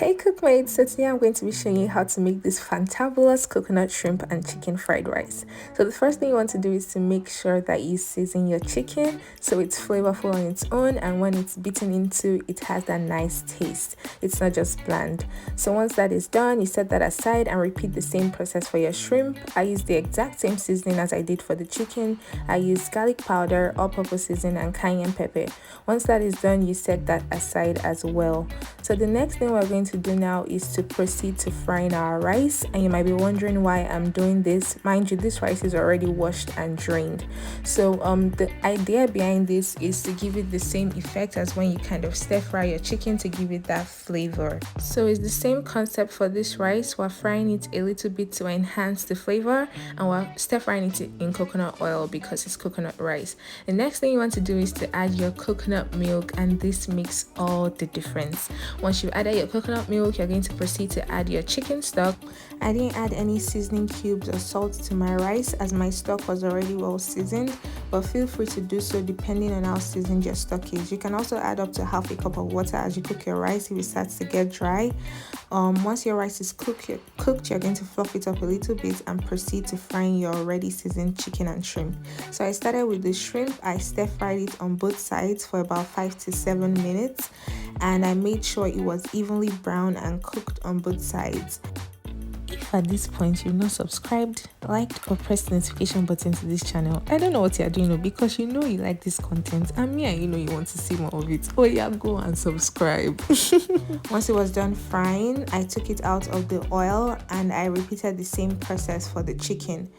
Hey cookmates, so today I'm going to be showing you how to make this fantabulous coconut shrimp and chicken fried rice. So the first thing you want to do is to make sure that you season your chicken so it's flavorful on its own, and when it's beaten into, it has that nice taste. It's not just bland. So once that is done, you set that aside and repeat the same process for your shrimp. I use the exact same seasoning as I did for the chicken. I use garlic powder, all-purpose seasoning, and cayenne pepper. Once that is done, you set that aside as well. So the next thing we're going to do now is to proceed to frying our rice, and you might be wondering why I'm doing this. Mind you, this rice is already washed and drained. So the idea behind this is to give it the same effect as when you kind of stir fry your chicken, to give it that flavor. So it's the same concept for this rice. We're frying it a little bit to enhance the flavor, and we're stir frying it in coconut oil because it's coconut rice. The next thing you want to do is to add your coconut milk, and this makes all the difference. Once you've added your coconut milk, you're going to proceed to add your chicken stock. I didn't add any seasoning cubes or salt to my rice as my stock was already well seasoned, but feel free to do so depending on how seasoned your stock is. You can also add up to half a cup of water as you cook your rice if it starts to get dry. Once your rice is cooked, you're going to fluff it up a little bit and proceed to frying your already seasoned chicken and shrimp. So I started with the shrimp. I stir fried it on both sides for about 5 to 7 minutes, and I made sure it was evenly brown and cooked on both sides. If at this point you've not subscribed, liked, or pressed the notification button to this channel, I don't know what you're doing, because you know you like this content, and me, and you know you want to see more of it. Oh yeah, go and subscribe. Once it was done frying, I took it out of the oil and I repeated the same process for the chicken.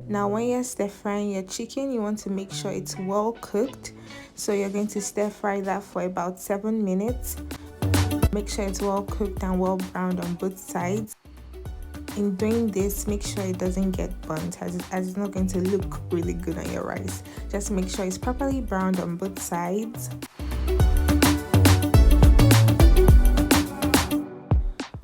Now when you're stir frying your chicken, you want to make sure it's well cooked, so you're going to stir fry that for about 7 minutes. Make sure it's well cooked and well browned on both sides. In doing this, make sure it doesn't get burnt, as it's not going to look really good on your rice. Just make sure it's properly browned on both sides.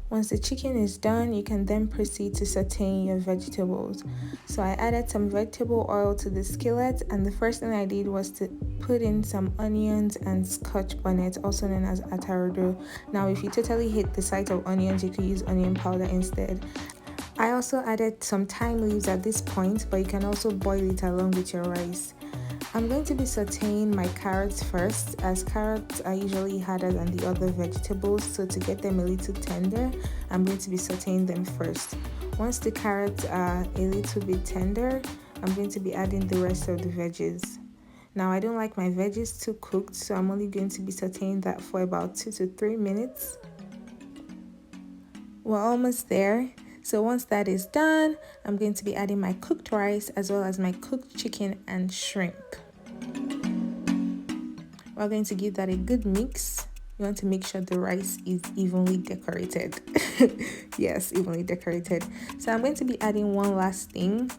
Once the chicken is done, you can then proceed to sauteing your vegetables. So I added some vegetable oil to the skillet, and the first thing I did was to put in some onions and Scotch bonnet, also known as atarudo. Now if you totally hate the sight of onions, you could use onion powder instead. I also added some thyme leaves at this point, but you can also boil it along with your rice. I'm going to be sauteing my carrots first, as carrots are usually harder than the other vegetables, so to get them a little tender, I'm going to be sauteing them first. Once the carrots are a little bit tender, I'm going to be adding the rest of the veggies. Now I don't like my veggies too cooked, so I'm only going to be sauteing that for about 2 to 3 minutes. We're almost there. So once that is done, I'm going to be adding my cooked rice as well as my cooked chicken and shrimp. We're going to give that a good mix. You want to make sure the rice is evenly decorated. Yes, evenly decorated. So I'm going to be adding one last thing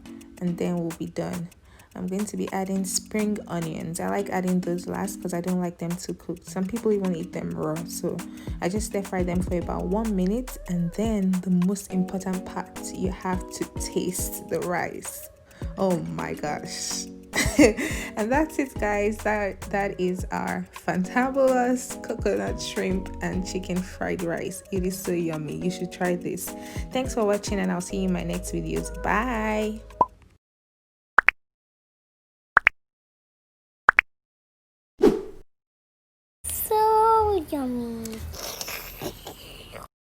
and then we'll be done. I'm going to be adding spring onions. I like adding those last because I don't like them too cooked. Some people even eat them raw, so I just stir fry them for about 1 minute, and then the most important part, you have to taste the rice. Oh my gosh. And that's it, guys. That is our fantabulous coconut shrimp and chicken fried rice. It is so yummy. You should try this. Thanks for watching, and I'll see you in my next videos. Bye.